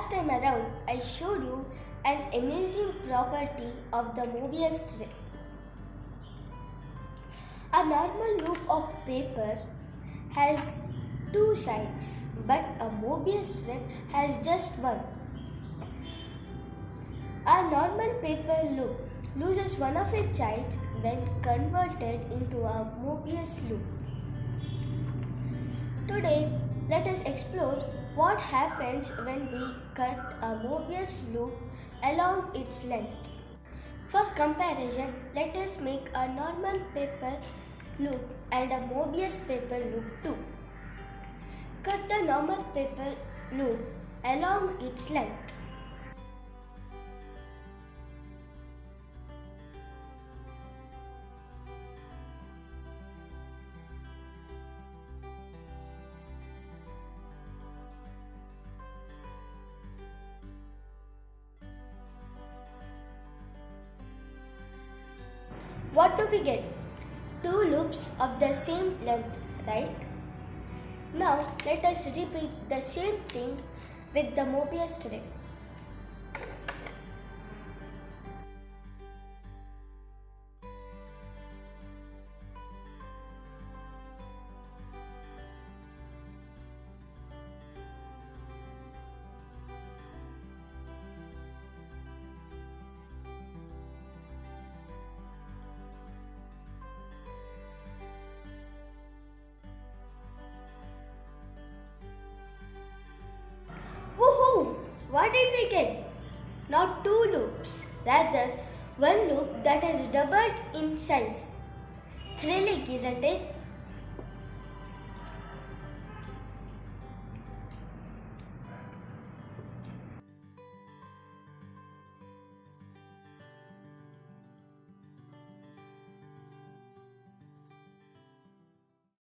Last time around, I showed you an amazing property of the Mobius strip. A normal loop of paper has two sides, but a Mobius strip has just one. A normal paper loop loses one of its sides when converted into a Mobius loop. Today, let us explore what happens when we cut a Mobius loop along its length. For comparison, let us make a normal paper loop and a Mobius paper loop too. Cut the normal paper loop along its length. What do we get? Two loops of the same length, right? Now let us repeat the same thing with the Mobius strip. Woohoo! What did we get? Not two loops, rather one loop that has doubled in size. Thrilling, isn't it?